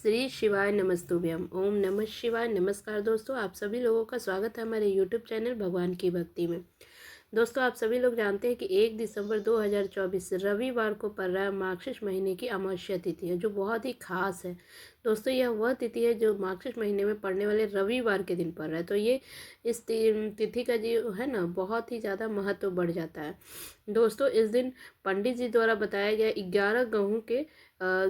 श्री शिवाय नमस्तुभ्यम। ओम नमः शिवाय। नमस्कार दोस्तों, आप सभी लोगों का स्वागत है हमारे यूट्यूब चैनल भगवान की भक्ति में। दोस्तों, आप सभी लोग जानते हैं कि 1 दिसंबर 2024 रविवार को पड़ रहा है मार्गशीर्ष महीने की अमावस्या तिथि है, जो बहुत ही खास है। दोस्तों, यह वह तिथि है जो मार्गशीर्ष महीने में पड़ने वाले रविवार के दिन पड़ रहा है, तो ये इस तिथि का जो है ना, बहुत ही ज़्यादा महत्व बढ़ जाता है। दोस्तों, इस दिन पंडित जी द्वारा बताया गया 11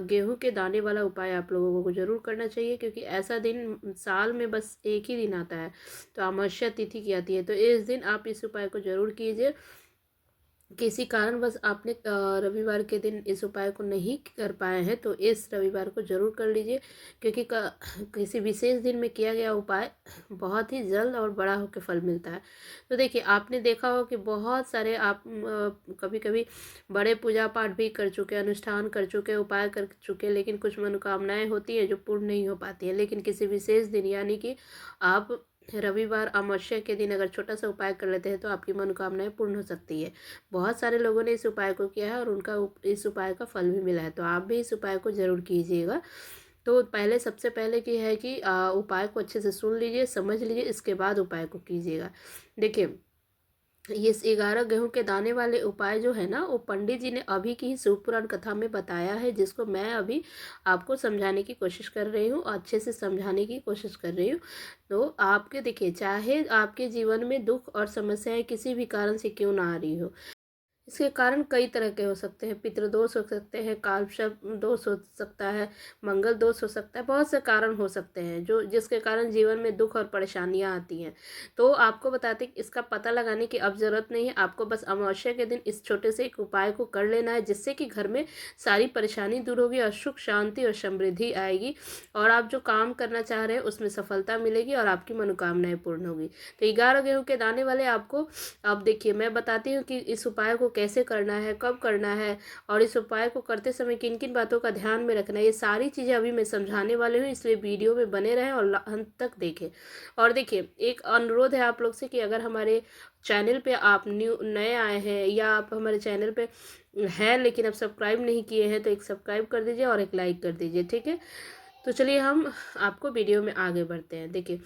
गेहूं के दाने वाला उपाय आप लोगों को जरूर करना चाहिए, क्योंकि ऐसा दिन साल में बस एक ही दिन आता है, तो अमावस्या तिथि की आती है। तो इस दिन आप इस उपाय को जरूर कीजिए। किसी कारणवश आपने रविवार के दिन इस उपाय को नहीं कर पाए हैं तो इस रविवार को जरूर कर लीजिए, क्योंकि किसी विशेष दिन में किया गया उपाय बहुत ही जल्द और बड़ा होकर फल मिलता है। तो देखिए, आपने देखा हो कि बहुत सारे आप कभी कभी बड़े पूजा पाठ भी कर चुके, अनुष्ठान कर चुके, उपाय कर चुके, लेकिन कुछ मनोकामनाएं होती हैं जो पूर्ण नहीं हो पाती है। लेकिन किसी विशेष दिन, यानी कि आप रविवार अमावस्या के दिन अगर छोटा सा उपाय कर लेते हैं तो आपकी मनोकामनाएं पूर्ण हो सकती है। बहुत सारे लोगों ने इस उपाय को किया है और उनका इस उपाय का फल भी मिला है, तो आप भी इस उपाय को जरूर कीजिएगा। तो सबसे पहले की है कि उपाय को अच्छे से सुन लीजिए, समझ लीजिए, इसके बाद उपाय को कीजिएगा। देखिए, ये 11 गेहूं के दाने वाले उपाय जो है ना, वो पंडित जी ने अभी की ही शिव पुराण कथा में बताया है, जिसको मैं अभी आपको समझाने की कोशिश कर रही हूँ, अच्छे से समझाने की कोशिश कर रही हूँ। तो आपके देखिए, चाहे आपके जीवन में दुख और समस्याएं किसी भी कारण से क्यों ना आ रही हो, इसके कारण कई तरह के हो सकते हैं। पितृदोष हो सकते हैं, कालसर्प दोष हो सकता है, मंगल दोष हो सकता है, बहुत से कारण हो सकते हैं जो जिसके कारण जीवन में दुख और परेशानियां आती हैं। तो आपको बताते कि इसका पता लगाने की अब जरूरत नहीं है, आपको बस अमावस्या के दिन इस छोटे से एक उपाय को कर लेना है, जिससे कि घर में सारी परेशानी दूर होगी और सुख शांति और समृद्धि आएगी, और आप जो काम करना चाह रहे हैं उसमें सफलता मिलेगी और आपकी मनोकामनाएं पूर्ण होगी। तो 11 गेहूं के दाने वाले आपको, अब देखिए मैं बताती हूँ कि इस उपाय को कैसे करना है, कब करना है, और इस उपाय को करते समय किन किन बातों का ध्यान में रखना है। ये सारी चीज़ें अभी मैं समझाने वाली हूँ, इसलिए वीडियो में बने रहें और अंत तक देखें। और देखिए, एक अनुरोध है आप लोग से कि अगर हमारे चैनल पे आप नए आए हैं, या आप हमारे चैनल पे हैं लेकिन अब सब्सक्राइब नहीं किए हैं, तो एक सब्सक्राइब कर दीजिए और एक लाइक कर दीजिए, ठीक है। तो चलिए हम आपको वीडियो में आगे बढ़ते हैं। देखिए,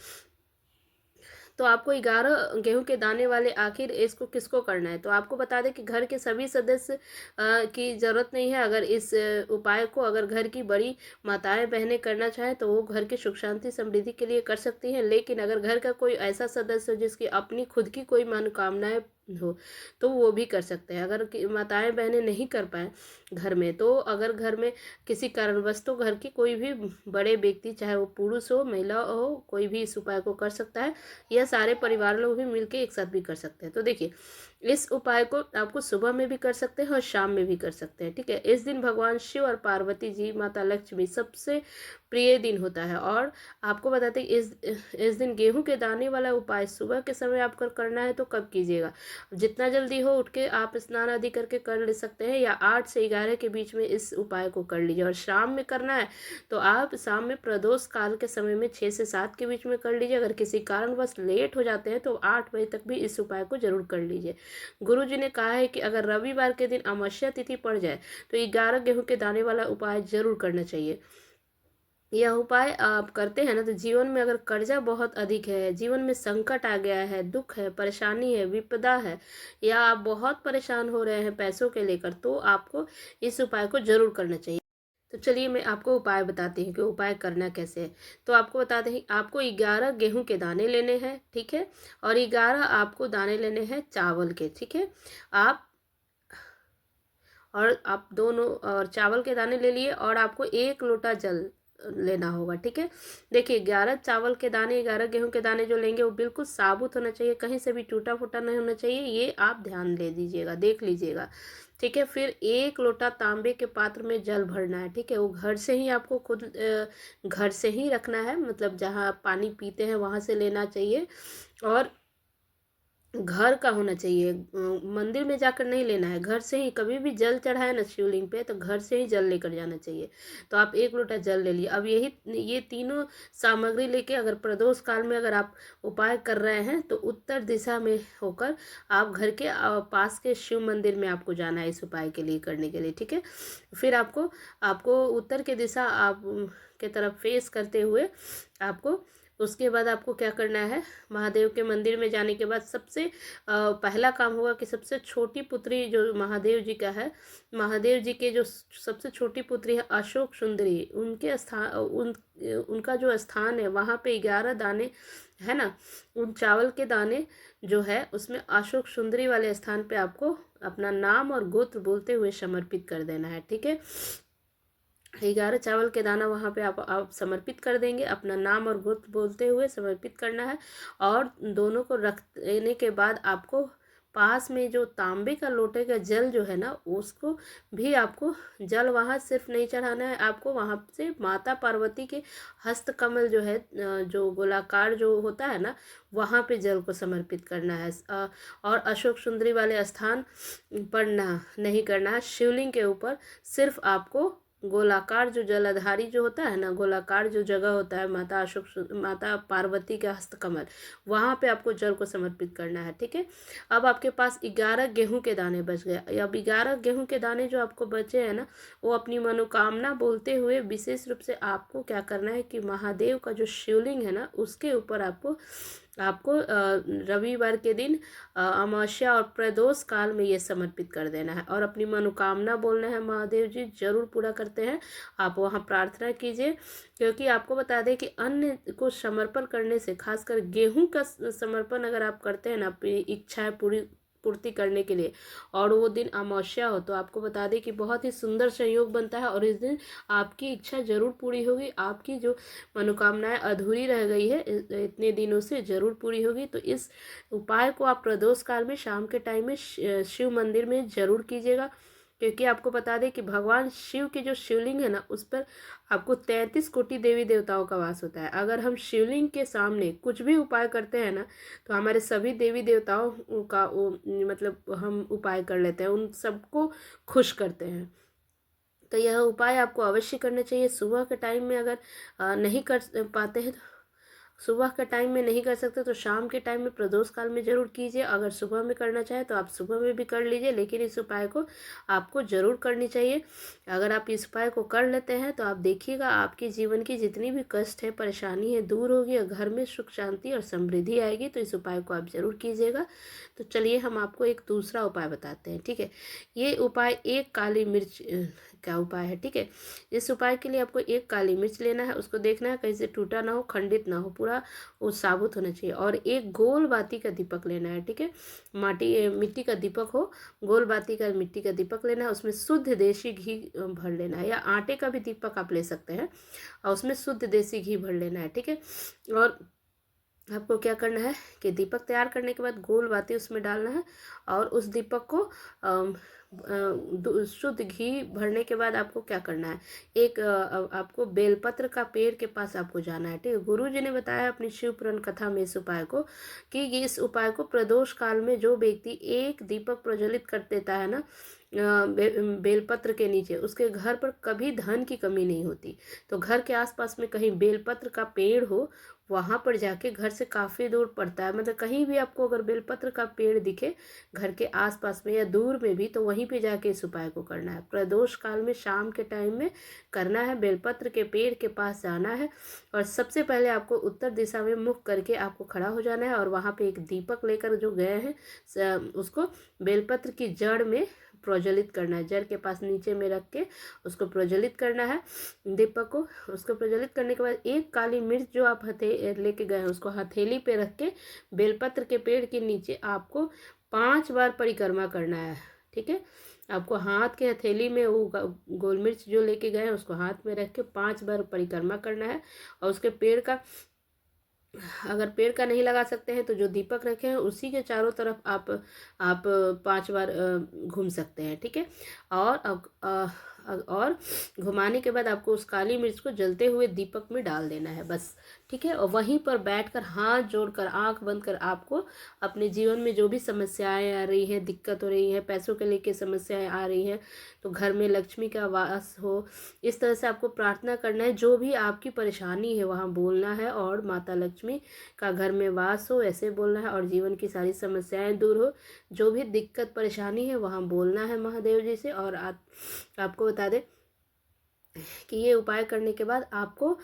तो आपको 11 गेहूं के दाने वाले आखिर इसको किसको करना है, तो आपको बता दें कि घर के सभी सदस्य की जरूरत नहीं है। अगर इस उपाय को अगर घर की बड़ी माताएं बहनें करना चाहें तो वो घर की सुख शांति समृद्धि के लिए कर सकती हैं, लेकिन अगर घर का कोई ऐसा सदस्य हो जिसकी अपनी खुद की कोई मनोकामनाएं हो तो वो भी कर सकते हैं। अगर माताएं बहनें नहीं कर पाए घर में, तो अगर घर में किसी कारणवश, तो घर की कोई भी बड़े व्यक्ति, चाहे वो पुरुष हो महिला हो, कोई भी इस उपाय को कर सकता है, या सारे परिवार लोग भी मिलके एक साथ भी कर सकते हैं। तो देखिए, इस उपाय को आपको सुबह में भी कर सकते हैं और शाम में भी कर सकते हैं, ठीक है। इस दिन भगवान शिव और पार्वती जी, माता लक्ष्मी सबसे प्रिय दिन होता है। और आपको बताते हैं इस दिन गेहूं के दाने वाला उपाय सुबह के समय आपको करना है तो कब कीजिएगा, जितना जल्दी हो उठ के आप स्नान आदि करके कर ले सकते हैं, या 8 से 11 के बीच में इस उपाय को कर लीजिए। और शाम में करना है तो आप शाम में प्रदोष काल के समय में 6 से 7 के बीच में कर लीजिए। अगर किसी कारणवश लेट हो जाते हैं तो 8 बजे तक भी इस उपाय को जरूर कर लीजिए। गुरु जी ने कहा है कि अगर रविवार के दिन अमावस्या तिथि पड़ जाए तो 11 गेहूं के दाने वाला उपाय जरूर करना चाहिए। यह उपाय आप करते हैं ना, तो जीवन में अगर कर्जा बहुत अधिक है, जीवन में संकट आ गया है, दुख है, परेशानी है, विपदा है, या आप बहुत परेशान हो रहे हैं पैसों के लेकर, तो आपको इस उपाय को जरूर करना चाहिए। तो चलिए मैं आपको उपाय बताती हूँ कि उपाय करना कैसे है। तो आपको बताते हैं, आपको 11 गेहूं के दाने लेने हैं, ठीक है, और 11 आपको दाने लेने हैं चावल के, ठीक है। आप और आप दोनों, और चावल के दाने ले लिए, और आपको 1 लोटा जल लेना होगा, ठीक है। देखिए, 11 चावल के दाने, 11 गेहूं के दाने जो लेंगे वो बिल्कुल साबुत होना चाहिए, कहीं से भी टूटा फूटा नहीं होना चाहिए, ये आप ध्यान दे दीजिएगा, देख लीजिएगा, ठीक है। फिर 1 लोटा तांबे के पात्र में जल भरना है, ठीक है। वो घर से ही आपको खुद घर से ही रखना है, मतलब जहाँ पानी पीते हैं वहां से लेना चाहिए। और घर का होना चाहिए, मंदिर में जाकर नहीं लेना है, घर से ही कभी भी जल चढ़ाए ना शिवलिंग पे तो घर से ही जल लेकर जाना चाहिए। तो आप 1 लोटा जल ले लिए। अब यही ये तीनों सामग्री लेके अगर प्रदोष काल में अगर आप उपाय कर रहे हैं तो उत्तर दिशा में होकर आप घर के पास के शिव मंदिर में आपको जाना है इस उपाय के लिए, करने के लिए, ठीक है। फिर आपको आपको उत्तर की दिशा आप के तरफ फेस करते हुए आपको उसके बाद आपको क्या करना है, महादेव के मंदिर में जाने के बाद सबसे पहला काम होगा कि सबसे छोटी पुत्री जो महादेव जी का है, महादेव जी के जो सबसे छोटी पुत्री है अशोक सुंदरी, उनके स्थान उनका जो स्थान है वहाँ पे 11 दाने है ना, उन चावल के दाने जो है उसमें अशोक सुंदरी वाले स्थान पे आपको अपना नाम और गोत्र बोलते हुए समर्पित कर देना है, ठीक है। 11 चावल के दाना वहाँ पे आप समर्पित कर देंगे, अपना नाम और गोत्र बोलते हुए समर्पित करना है। और दोनों को रख देने के बाद आपको पास में जो तांबे का लोटे का जल जो है ना, उसको भी आपको जल वहाँ सिर्फ नहीं चढ़ाना है, आपको वहाँ से माता पार्वती के हस्त कमल जो है जो गोलाकार जो होता है ना, वहाँ पे जल को समर्पित करना है। और अशोक सुंदरी वाले स्थान पर ना नहीं करना है, शिवलिंग के ऊपर सिर्फ आपको गोलाकार जो जलाधारी जो होता है ना, गोलाकार जो जगह होता है माता पार्वती का हस्तकमल, वहाँ पे आपको जल को समर्पित करना है, ठीक है। अब आपके पास 11 गेहूं के दाने बच गए। अब 11 गेहूं के दाने जो आपको बचे हैं ना, वो अपनी मनोकामना बोलते हुए विशेष रूप से आपको क्या करना है कि महादेव का जो शिवलिंग है ना, उसके ऊपर आपको आपको रविवार के दिन अमावस्या और प्रदोष काल में ये समर्पित कर देना है और अपनी मनोकामना बोलना है। महादेव जी जरूर पूरा करते हैं, आप वहाँ प्रार्थना कीजिए। क्योंकि आपको बता दें कि अन्न को समर्पण करने से, खासकर गेहूं का समर्पण अगर आप करते हैं ना अपनी इच्छाएं पूर्ति करने के लिए, और वो दिन अमावस्या हो, तो आपको बता दें कि बहुत ही सुंदर संयोग बनता है और इस दिन आपकी इच्छा जरूर पूरी होगी। आपकी जो मनोकामनाएं अधूरी रह गई है इतने दिनों से, जरूर पूरी होगी। तो इस उपाय को आप प्रदोष काल में शाम के टाइम में शिव मंदिर में जरूर कीजिएगा। क्योंकि आपको बता दें कि भगवान शिव की जो शिवलिंग है ना, उस पर आपको 33 कोटि देवी देवताओं का वास होता है। अगर हम शिवलिंग के सामने कुछ भी उपाय करते हैं ना, तो हमारे सभी देवी देवताओं का वो मतलब हम उपाय कर लेते हैं, उन सबको खुश करते हैं। तो यह उपाय आपको अवश्य करना चाहिए। सुबह के टाइम में अगर नहीं कर पाते हैं, सुबह के टाइम में नहीं कर सकते तो शाम के टाइम में प्रदोष काल में जरूर कीजिए। अगर सुबह में करना चाहे तो आप सुबह में भी कर लीजिए, लेकिन इस उपाय को आपको जरूर करनी चाहिए। अगर आप इस उपाय को कर लेते हैं तो आप देखिएगा आपके जीवन की जितनी भी कष्ट है, परेशानी है, दूर होगी और घर में सुख शांति और समृद्धि आएगी। तो इस उपाय को आप जरूर कीजिएगा। तो चलिए हम आपको एक दूसरा उपाय बताते हैं, ठीक है। ये उपाय एक काली मिर्च का उपाय है, ठीक है। इस उपाय के लिए आपको एक काली मिर्च लेना है, उसको देखना है कहीं से टूटा ना हो, खंडित ना हो, पूरा वो साबुत होना चाहिए। और एक गोल बाती का दीपक लेना है, ठीक है। मिट्टी का दीपक हो, गोल बाती का मिट्टी का दीपक लेना है, उसमें शुद्ध देसी घी भर लेना है, या आटे का भी दीपक आप ले सकते हैं और उसमें शुद्ध देसी घी भर लेना है, ठीक है। और आपको क्या करना है कि दीपक तैयार करने के बाद गोल बाती उसमें डालना है और उस दीपक को शुद्ध घी भरने के बाद आपको क्या करना है, एक आपको बेलपत्र का पेड़ के पास आपको जाना है, ठीक है। गुरु जी ने बताया अपनी शिव पुराण कथा में इस उपाय को कि इस उपाय को प्रदोष काल में जो व्यक्ति एक दीपक प्रज्वलित कर देता है ना बेलपत्र के नीचे, उसके घर पर कभी धन की कमी नहीं होती। तो घर के आसपास में कहीं बेलपत्र का पेड़ हो, वहाँ पर जाके, घर से काफ़ी दूर पड़ता है, मतलब कहीं भी आपको अगर बेलपत्र का पेड़ दिखे घर के आसपास में या दूर में भी, तो वहीं पे जाके इस उपाय को करना है। प्रदोष काल में शाम के टाइम में करना है, बेलपत्र के पेड़ के पास जाना है और सबसे पहले आपको उत्तर दिशा में मुख करके आपको खड़ा हो जाना है और वहाँ पे एक दीपक लेकर जो गए हैं उसको बेलपत्र की जड़ में प्रज्वलित करना है, जड़ के पास नीचे में रख के उसको प्रज्वलित करना है दीपक को। उसको प्रज्वलित करने के बाद एक काली मिर्च जो आप लेके गए हैं उसको हथेली पे रख के बेलपत्र के पेड़ के नीचे आपको 5 बार परिक्रमा करना है, ठीक है। आपको हाथ के हथेली में वो गोल मिर्च जो लेके गए हैं उसको हाथ में रख के 5 बार परिक्रमा करना है और उसके पेड़ का, अगर पेड़ का नहीं लगा सकते हैं तो जो दीपक रखे हैं उसी के चारों तरफ आप 5 बार घूम सकते हैं, ठीक है। और और घुमाने के बाद आपको उस काली मिर्च को जलते हुए दीपक में डाल देना है बस। ठीक है, और वहीं पर बैठकर हाथ जोड़कर आंख बंद कर आपको अपने जीवन में जो भी समस्याएं आ रही हैं, दिक्कत हो रही है, पैसों के लेके समस्याएं आ रही हैं, तो घर में लक्ष्मी का वास हो, इस तरह से आपको प्रार्थना करना है। जो भी आपकी परेशानी है वहाँ बोलना है और माता लक्ष्मी का घर में वास हो ऐसे बोलना है, और जीवन की सारी समस्याएं दूर हो, जो भी दिक्कत परेशानी है वहाँ बोलना है महादेव जी से। और आपको बता दें कि ये उपाय करने के बाद आपको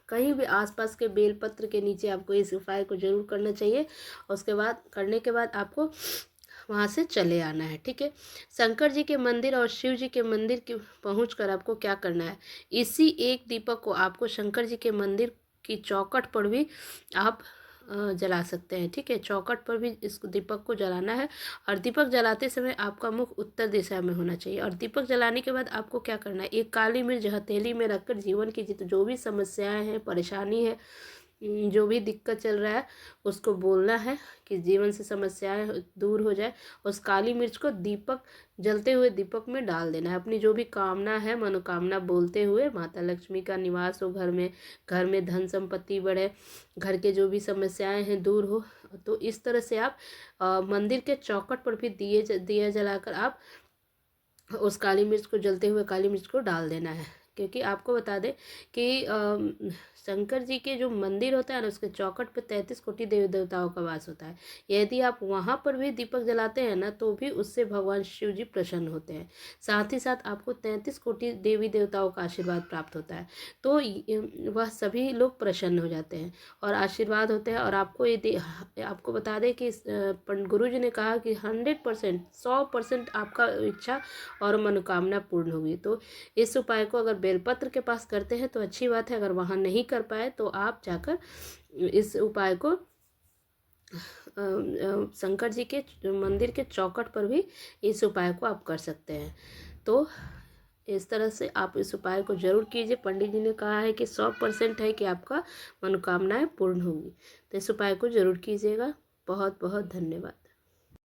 कहीं भी आसपास के बेलपत्र के नीचे आपको इस उपाय को जरूर करना चाहिए। उसके बाद करने के बाद आपको वहाँ से चले आना है। ठीक है, शंकर जी के मंदिर और शिव जी के मंदिर की पहुँच कर आपको क्या करना है, इसी एक दीपक को आपको शंकर जी के मंदिर की चौखट पर भी आप जला सकते हैं। ठीक है, चौखट पर भी इस दीपक को जलाना है, और दीपक जलाते समय आपका मुख उत्तर दिशा में होना चाहिए। और दीपक जलाने के बाद आपको क्या करना है, एक काली मिर्च हथेली में रखकर जीवन की जो भी समस्याएं हैं, परेशानी है, जो भी दिक्कत चल रहा है उसको बोलना है कि जीवन से समस्याएं दूर हो जाए। उस काली मिर्च को दीपक जलते हुए दीपक में डाल देना है। अपनी जो भी कामना है, मनोकामना बोलते हुए माता लक्ष्मी का निवास हो घर में धन संपत्ति बढ़े, घर के जो भी समस्याएं हैं दूर हो। तो इस तरह से आप मंदिर के चौखट पर भी दिया जलाकर आप उस काली मिर्च को, जलते हुए काली मिर्च को डाल देना है। क्योंकि आपको बता दें कि शंकर जी के जो मंदिर होता है ना, उसके चौखट पर 33 कोटि देवी देवताओं का वास होता है। यदि आप वहाँ पर भी दीपक जलाते हैं ना, तो भी उससे भगवान शिव जी प्रसन्न होते हैं। साथ ही साथ आपको 33 कोटि देवी देवताओं का आशीर्वाद प्राप्त होता है। तो वह सभी लोग प्रसन्न हो जाते हैं और आशीर्वाद होते हैं। और आपको बता दें कि गुरु जी ने कहा कि 100%, 100% आपका इच्छा और मनोकामना पूर्ण होगी। तो इस उपाय को अगर बेलपत्र के पास करते हैं तो अच्छी बात है, अगर वहाँ नहीं कर पाए तो आप जाकर इस उपाय को शंकर जी के मंदिर के चौखट पर भी इस उपाय को आप कर सकते हैं। तो इस तरह से आप इस उपाय को जरूर कीजिए। पंडित जी ने कहा है कि 100% है कि आपका मनोकामनाएं पूर्ण होंगी। तो इस उपाय को जरूर कीजिएगा। बहुत बहुत धन्यवाद।